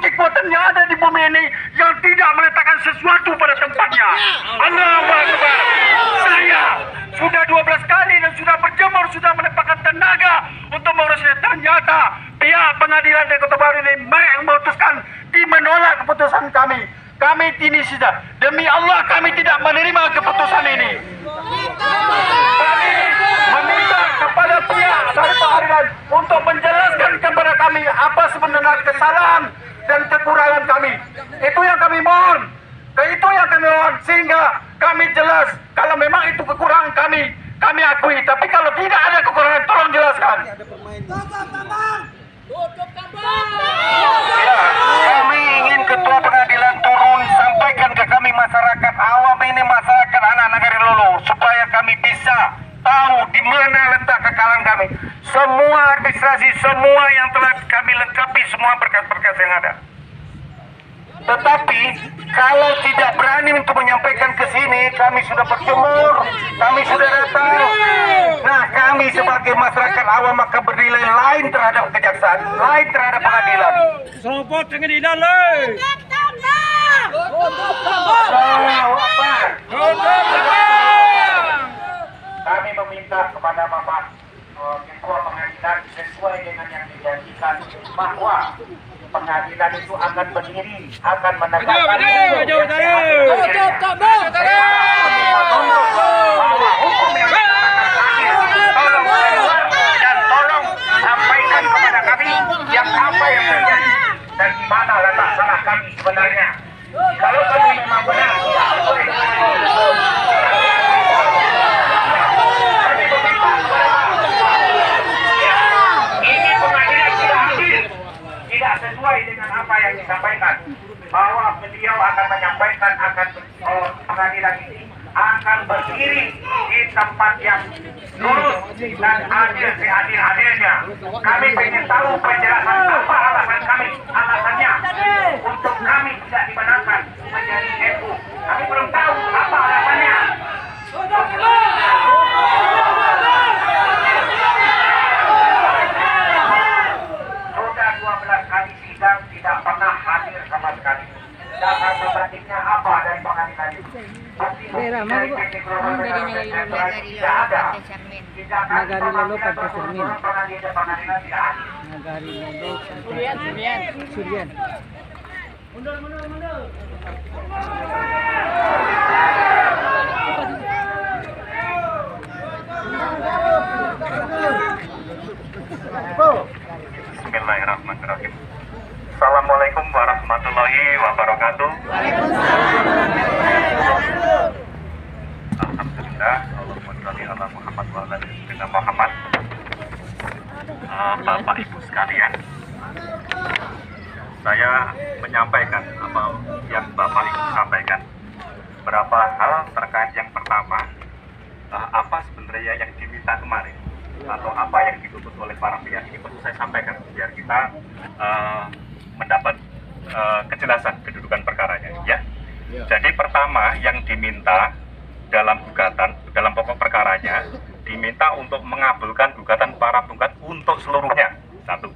kekuatan yang ada di bumi ini yang tidak meletakkan sesuatu pada tempatnya. Allahu Akbar. Saya sudah 12 kali dan sudah berjemur, sudah menempatkan tenaga untuk mengurusnya. Ternyata pihak pengadilan di Kota Baru ini memutuskan menolak keputusan kami. Kami ini sudah, demi Allah kami tidak menerima keputusan ini. Kami meminta kepada pihak dari pengadilan untuk menjelaskan kepada kami apa sebenarnya kesalahan dan kekurangan kami. Itu yang kami mohon. Itu yang kami mohon, sehingga kami jelas kalau memang itu kekurangan kami akui. Tapi kalau tidak ada kekurangan, tolong jelaskan. Ya, kami ingin ketua pengadilan turun sampaikan ke kami masyarakat awam ini, masyarakat anak Nagari Lolo, supaya kami bisa tahu di mana letak kekalahan kami. Semua administrasi, semua yang telah kami lengkapi, semua berkas-berkas yang ada. Tetapi kalau tidak berani untuk menyampaikan ke sini, kami sudah berjemur, kami sudah datang. Nah, kami sebagai masyarakat awam maka bernilai lain terhadap kejaksaan, lain terhadap pengadilan. Sopot dengan idalai. Kami meminta kepada Bapak Ketua Pengadilan sesuai dengan yang dijanjikan bahwa pengadilan itu akan berdiri, akan menegakkan hukum yang dan tolong sampaikan kepada kami yang apa yang terjadi dan di mana letak salah kami sebenarnya. Kalau kami memang benar, ini pengadilan tidak adil, tidak sesuai dengan apa yang disampaikan, bahwa beliau akan menyampaikan pengadilan ini akan berdiri di tempat yang lurus dan adil seadil-adilnya. Kami ingin tahu penjelasan apa alasannya untuk kami tidak dibenarkan menjadi MU. Kami belum tahu apa alasannya. Sudah 12 kali sidang tidak pernah hadir sama sekali. Dasar pembandingnya apa dari pengadilan itu? Tidak ada. Nagari Lolo Partai Cermin. Nagari Lolo Suryan. Mundur. Bismillahirrahmanirrahim. Assalamualaikum warahmatullahi wabarakatuh. Alhamdulillah, Allahumma sholli ala Muhammad wa ala sayyidina Muhammad. Bapak Ibu sekalian, saya menyampaikan apa yang Bapak Ibu sampaikan. Berapa hal terkait yang pertama, apa sebenarnya yang diminta kemarin atau apa yang dituntut oleh para pihak ini perlu saya sampaikan biar kita mendapat kejelasan kedudukan perkaranya, ya. Jadi pertama yang diminta dalam gugatan, dalam pokok perkaranya diminta untuk mengabulkan gugatan para penggugat untuk seluruhnya. Satu.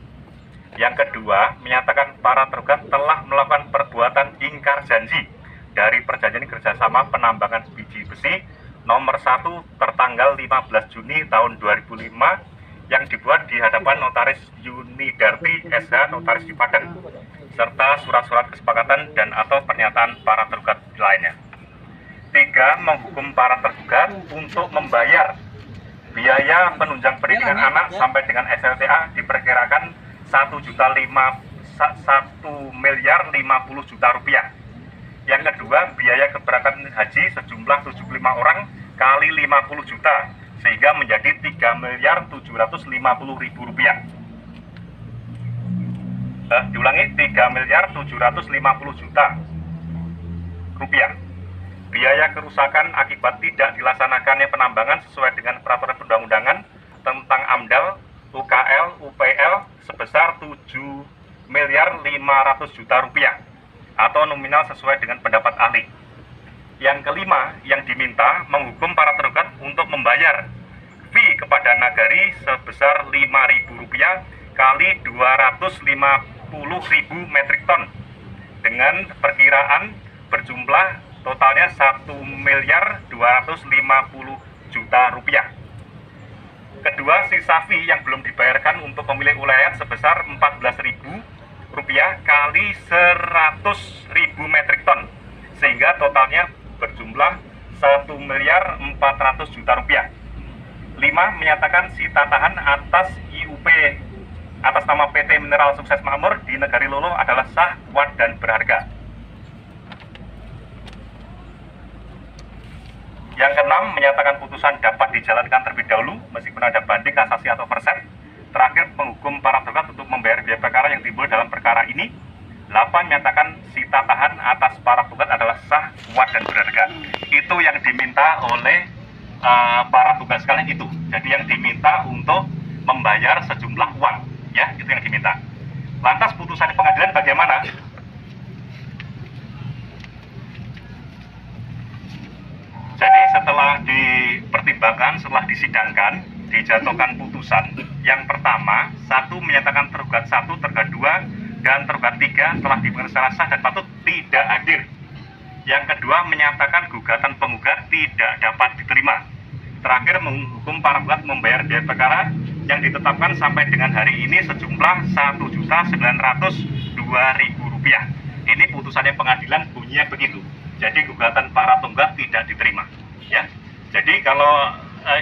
Yang kedua, menyatakan para tergugat telah melakukan perbuatan ingkar janji dari perjanjian kerjasama penambangan biji besi nomor 1 tertanggal 15 Juni tahun 2005 yang dibuat di hadapan Notaris Yunidarti SH Notaris di Padang, serta surat-surat kesepakatan dan atau pernyataan para tergugat lainnya. 3. Menghukum para tergugat untuk membayar biaya penunjang pendidikan anak sampai dengan SLTA diperkirakan 1.050.000.000 rupiah. Yang kedua, biaya keberangkatan haji sejumlah 75 orang kali 50 juta sehingga menjadi 3.750.000 rupiah. Diulangi, 3.750 juta rupiah. Biaya kerusakan akibat tidak dilaksanakannya penambangan sesuai dengan peraturan perundang-undangan tentang AMDAL, UKL, UPL sebesar 7.500.000.000 rupiah atau nominal sesuai dengan pendapat ahli. Yang kelima, yang diminta menghukum para tergugat untuk membayar fee kepada Nagari sebesar Rp5.000 kali 250 metrik ton dengan perkiraan berjumlah totalnya 1.250.000.000 rupiah. Kedua, sisa fee yang belum dibayarkan untuk pemilik ulayat sebesar Rp14.000 kali 100.000 metrik ton, sehingga totalnya berjumlah Rp1.400.000.000. 5. Menyatakan sita tahan atas IUP atas nama PT Mineral Sukses Makmur di Negari Lolo adalah sah, kuat, dan berharga. Yang keenam, menyatakan putusan dapat dijalankan terlebih dahulu meskipun ada banding, kasasi, atau verset. Terakhir, menghukum para terdakwa untuk membayar biaya perkara yang timbul dalam perkara ini. 8. Menyatakan sita tahan atas para penggugat adalah sah, kuat, dan berharga. Itu yang diminta oleh para tugas sekalian itu. Jadi yang diminta untuk membayar sejumlah uang, ya, itu yang diminta. Lantas putusan pengadilan bagaimana? Jadi setelah dipertimbangkan, setelah disidangkan, dijatuhkan putusan. Yang pertama, 1. Menyatakan tergugat 1, tergugat 2, dan tergugat 3 telah diputuskan secara sah dan patut tidak hadir. Yang kedua, menyatakan gugatan penggugat tidak dapat diterima. Terakhir, menghukum para penggugat membayar biaya perkara yang ditetapkan sampai dengan hari ini sejumlah Rp1.902.000. Ini putusannya pengadilan bunyinya begitu. Jadi gugatan para penggugat tidak diterima, ya. Jadi kalau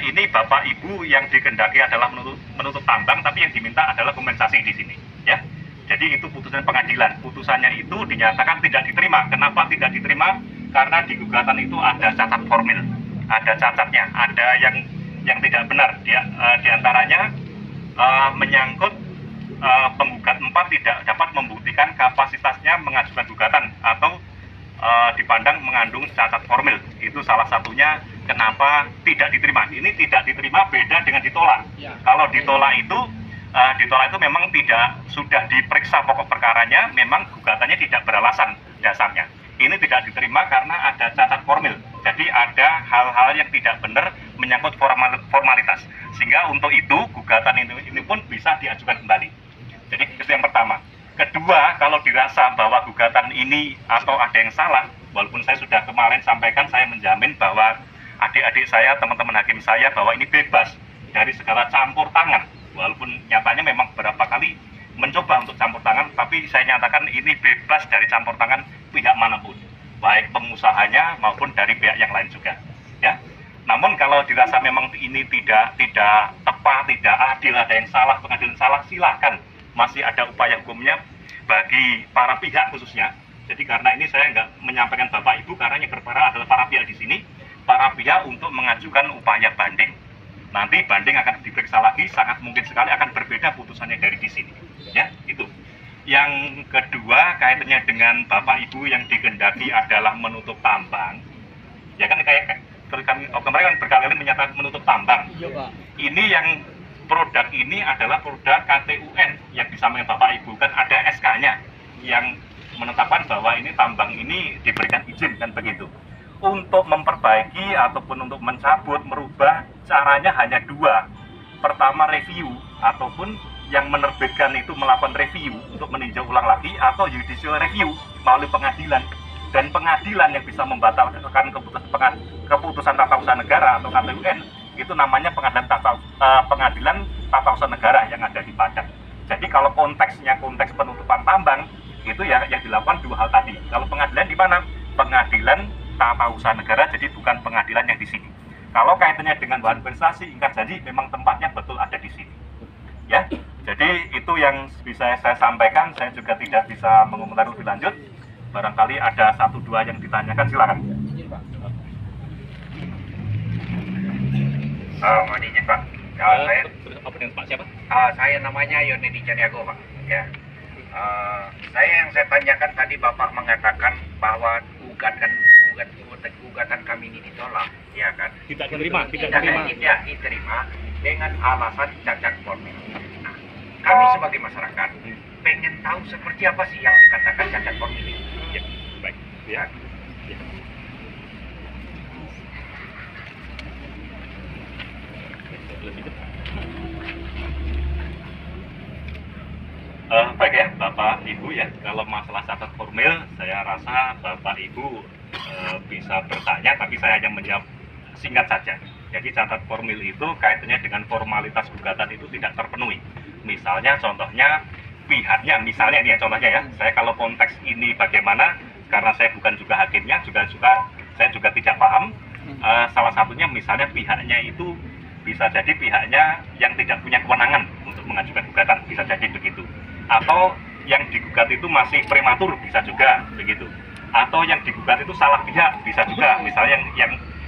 ini Bapak Ibu yang dikehendaki adalah menuntut tambang, tapi yang diminta adalah kompensasi di sini, ya. Jadi itu putusan pengadilan. Putusannya itu dinyatakan tidak diterima. Kenapa tidak diterima? Karena di gugatan itu ada cacat formil, ada cacatnya, ada yang tidak benar. Di antaranya menyangkut penggugat 4 tidak dapat membuktikan kapasitasnya mengajukan gugatan atau dipandang mengandung cacat formil. Itu salah satunya kenapa tidak diterima. Ini tidak diterima beda dengan ditolak. Kalau ditolak itu memang tidak sudah diperiksa pokok perkaranya, memang gugatannya tidak beralasan dasarnya. Ini tidak diterima karena ada cacat formil. Jadi ada hal-hal yang tidak benar menyangkut formalitas. Sehingga untuk itu gugatan ini pun bisa diajukan kembali. Jadi itu yang pertama. Kedua, kalau dirasa bahwa gugatan ini atau ada yang salah, walaupun saya sudah kemarin sampaikan, saya menjamin bahwa adik-adik saya, teman-teman hakim saya, bahwa ini bebas dari segala campur tangan. Walaupun nyatanya memang beberapa kali mencoba untuk campur tangan, tapi saya nyatakan ini bebas dari campur tangan pihak manapun, baik pengusahanya maupun dari pihak yang lain juga, ya. Namun kalau dirasa memang ini tidak tepat, tidak adil, ada yang salah, pengadilan salah, silakan. Masih ada upaya hukumnya bagi para pihak khususnya. Jadi karena ini saya nggak menyampaikan Bapak Ibu, karena yang berperkara adalah para pihak di sini, para pihak untuk mengajukan upaya banding. Nanti banding akan diperiksa lagi, sangat mungkin sekali akan berbeda putusannya dari di sini. Ya, itu. Yang kedua, kaitannya dengan Bapak Ibu yang dikehendaki adalah menutup tambang. Ya kan kayak kemarin kan berkali-kali menyatakan menutup tambang. Ini yang produk ini adalah produk KTUN yang disampaikan Bapak Ibu, kan ada SK-nya yang menetapkan bahwa ini tambang ini diberikan izin, kan begitu. Untuk memperbaiki ataupun untuk mencabut, merubah, caranya hanya dua. Pertama, review, ataupun yang menerbitkan itu melakukan review untuk meninjau ulang lagi, atau judicial review melalui pengadilan. Dan pengadilan yang bisa membatalkan keputusan tata usaha negara atau KTUN itu namanya pengadilan tata usaha negara yang ada di Padang. Jadi kalau konteksnya konteks penutupan tambang itu ya yang dilakukan dua hal tadi. Kalau pengadilan di mana? Pengadilan tata usaha negara, jadi bukan pengadilan yang di sini. Kalau kaitannya dengan bahan investasi, ingkar janji, memang tempatnya betul ada di sini. Ya, jadi itu yang bisa saya sampaikan. Saya juga tidak bisa mengomentari lebih lanjut. Barangkali ada 1-2 yang ditanyakan, silakan. Mohon izin Pak. Saya apa dengan Pak siapa? Saya namanya Yoni Dicaniago Pak. Ya. Yang saya tanyakan tadi Bapak mengatakan bahwa gugatan kami ini ditolak, ya kan? Tidak diterima dengan alasan cacat formil. Nah, kami sebagai masyarakat pengen tahu seperti apa sih yang dikatakan cacat formil ini. Ya, baik. Ya. Ya. Baik ya, Bapak Ibu ya, kalau masalah catat formil, saya rasa Bapak Ibu bisa bertanya, tapi saya hanya menjawab singkat saja. Jadi catat formil itu kaitannya dengan formalitas gugatan itu tidak terpenuhi. Misalnya, contohnya pihaknya, misalnya nih ya, contohnya ya, saya kalau konteks ini bagaimana, karena saya bukan juga hakimnya, saya juga tidak paham. Salah satunya misalnya pihaknya itu bisa jadi pihaknya yang tidak punya kewenangan untuk mengajukan gugatan, bisa jadi begitu. Atau yang digugat itu masih prematur, bisa juga begitu. Atau yang digugat itu salah pihak, bisa juga. Misalnya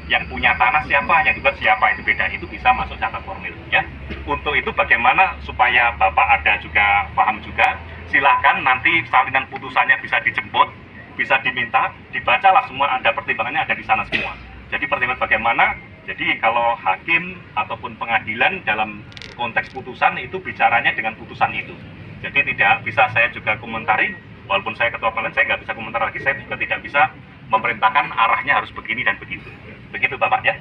yang punya tanah siapa, yang digugat siapa, itu beda. Itu bisa masuk catat formil ya. Untuk itu bagaimana supaya Bapak ada juga paham juga, silakan nanti salinan putusannya bisa dijemput, bisa diminta, dibacalah semua, ada pertimbangannya ada di sana semua. Jadi pertimbangan bagaimana? Jadi kalau hakim ataupun pengadilan dalam konteks putusan itu bicaranya dengan putusan itu. Jadi tidak bisa saya juga komentari, walaupun saya ketua pengadilan, saya nggak bisa komentar lagi, saya juga tidak bisa memerintahkan arahnya harus begini dan begitu. Begitu Bapak ya.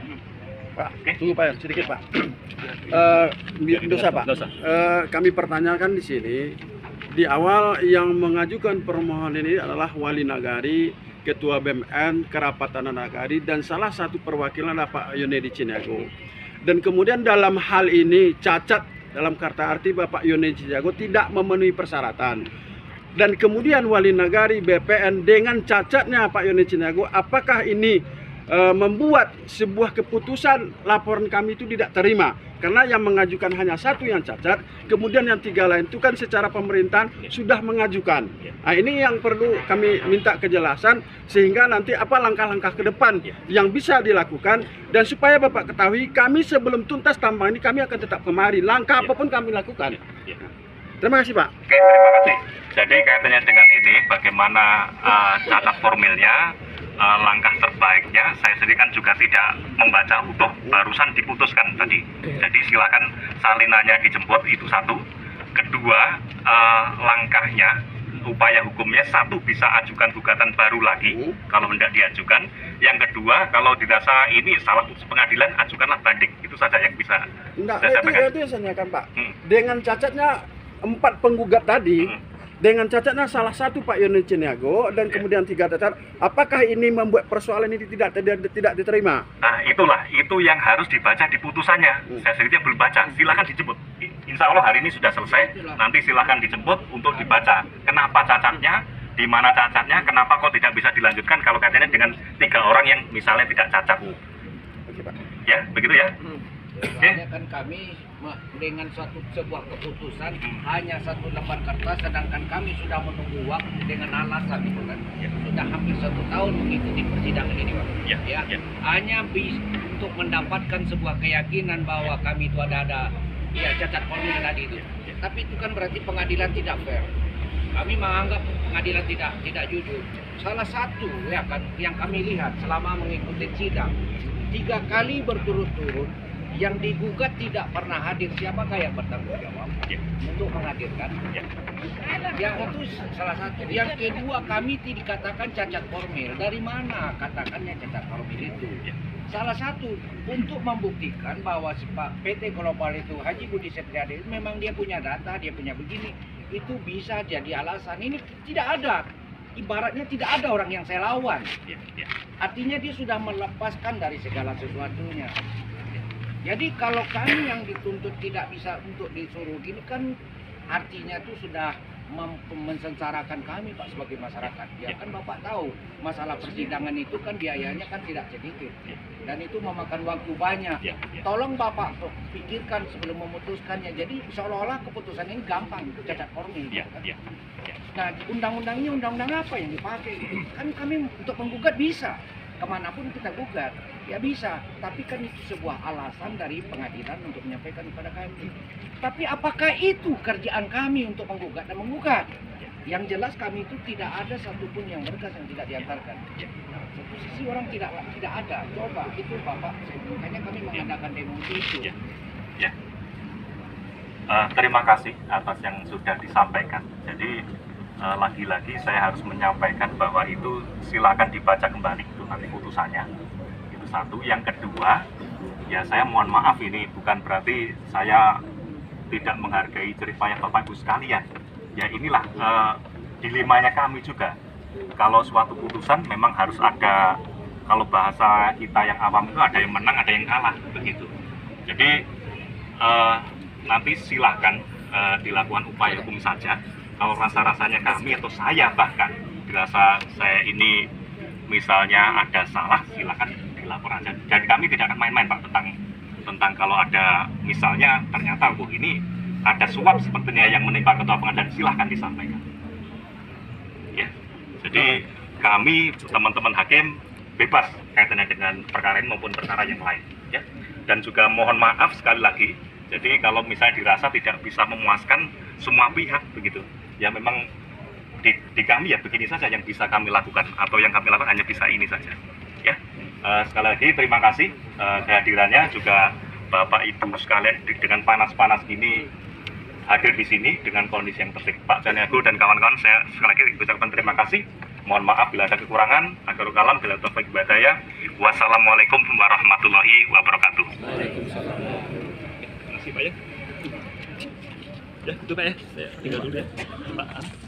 Pak, tunggu Pak, sedikit Pak. Dosa Pak. Kami pertanyakan di sini, di awal yang mengajukan permohonan ini adalah wali nagari, ketua BMN, kerapatan nagari, dan salah satu perwakilan Pak Yonedi Ciniago. Dan kemudian dalam hal ini cacat dalam kata arti Bapak Yonedi Ciniago tidak memenuhi persyaratan. Dan kemudian wali nagari BPN dengan cacatnya Pak Yonedi Ciniago, apakah ini membuat sebuah keputusan laporan kami itu tidak terima? Karena yang mengajukan hanya satu yang cacat, kemudian yang tiga lain itu kan secara pemerintahan sudah mengajukan. Nah, ini yang perlu kami minta kejelasan, sehingga nanti apa langkah-langkah ke depan yang bisa dilakukan. Dan supaya Bapak ketahui, kami sebelum tuntas tambang ini kami akan tetap kemari, langkah apapun kami lakukan. Terima kasih Pak. Oke, terima kasih. Jadi kaitannya dengan ini, bagaimana catat formilnya, langkah terbaiknya, saya sendiri kan juga tidak membaca utuh, barusan diputuskan tadi. Jadi silakan salinannya dijemput, itu satu. Kedua, langkahnya, upaya hukumnya, satu bisa ajukan gugatan baru lagi kalau hendak diajukan. Yang kedua, kalau dirasa ini salah putus pengadilan, ajukanlah banding. Itu saja yang bisa saya sampaikan. Itu yang saya tanyakan Pak. Dengan cacatnya 4 penggugat tadi, dengan cacatnya salah satu Pak Yonedi Ciniago dan kemudian 3 cacat, apakah ini membuat persoalan ini tidak diterima? Nah itulah, itu yang harus dibaca di putusannya. Saya sendiri belum baca, silakan dijemput. Insya Allah hari ini sudah selesai, nanti silakan dijemput untuk dibaca. Kenapa cacatnya, di mana cacatnya, kenapa kok tidak bisa dilanjutkan kalau kaitannya dengan 3 orang yang misalnya tidak cacat. Oke, Pak. Ya, begitu ya. Soalnya kan kami dengan sebuah keputusan hanya 1 lembar kertas, sedangkan kami sudah menunggu waktu dengan alasan itu kan sudah hampir 1 tahun mengikuti persidangan ini Pak. Hanya untuk mendapatkan sebuah keyakinan bahwa kami itu ada cacat formil tadi itu. Tapi itu kan berarti pengadilan tidak fair. Kami menganggap pengadilan tidak jujur. Salah satu ya kan yang kami lihat selama mengikuti sidang 3 kali berturut-turut yang digugat tidak pernah hadir, siapakah yang bertanggung jawab untuk menghadirkan? Yang itu salah satu. Yang kedua, kami dikatakan cacat formil. Dari mana katakannya cacat formil itu? Salah satu untuk membuktikan bahwa PT Global itu Haji Budi Setiadi memang dia punya data, dia punya begini, itu bisa jadi alasan. Ini tidak ada. Ibaratnya tidak ada orang yang saya lawan. Artinya dia sudah melepaskan dari segala sesuatunya. Jadi kalau kami yang dituntut tidak bisa untuk disuruh gini kan artinya itu sudah mensensarakan kami Pak sebagai masyarakat. Ya kan Bapak tahu masalah persidangan itu kan biayanya kan tidak sedikit dan itu memakan waktu banyak. Tolong Bapak pikirkan sebelum memutuskannya. Jadi seolah-olah keputusan ini gampang, cacat formil. Nah undang-undang ini undang-undang apa yang dipakai? Kan kami untuk menggugat bisa. Kemanapun kita gugat, ya bisa. Tapi kan itu sebuah alasan dari pengadilan untuk menyampaikan kepada kami. Tapi apakah itu kerjaan kami untuk menggugat dan menggugat? Yang jelas kami itu tidak ada satupun yang berkas yang tidak diantarkan. Satu sisi orang tidak ada. Coba itu Bapak, makanya kami mengadakan demo itu. Terima kasih atas yang sudah disampaikan. Jadi lagi-lagi saya harus menyampaikan bahwa itu silakan dibaca kembali itu nanti putusannya. Itu satu. Yang kedua, ya saya mohon maaf, ini bukan berarti saya tidak menghargai jerih payah Bapak Ibu sekalian. ya inilah dilemanya kami juga. Kalau suatu putusan memang harus ada, kalau bahasa kita yang awam itu ada yang menang, ada yang kalah begitu. Jadi nanti silahkan dilakukan upaya hukum saja. Kalau rasa-rasanya kami atau saya bahkan dirasa saya ini misalnya ada salah, silahkan dilapor aja. Dan kami tidak akan main-main Pak tentang kalau ada misalnya ternyata ini ada suap sepertinya yang menimpa ketua pengadilan, silahkan disampaikan. Ya, jadi kami teman-teman hakim bebas kaitannya dengan perkara ini maupun perkara yang lain. Ya, dan juga mohon maaf sekali lagi. Jadi kalau misalnya dirasa tidak bisa memuaskan semua pihak begitu, ya memang di kami ya begini saja yang bisa kami lakukan, atau yang kami lakukan hanya bisa ini saja. Ya, sekali lagi terima kasih kehadirannya, juga Bapak Ibu sekalian dengan panas-panas ini hadir di sini dengan kondisi yang tertib. Pak Janiago dan kawan-kawan, saya sekali lagi ucapkan terima kasih. Mohon maaf bila ada kekurangan. Akhirul kalam, bila taufik hidayah. Wassalamualaikum warahmatullahi wabarakatuh. Terima kasih Pak ya. Ya, itu Pak ya. Saya tinggal dulu ya. Pak.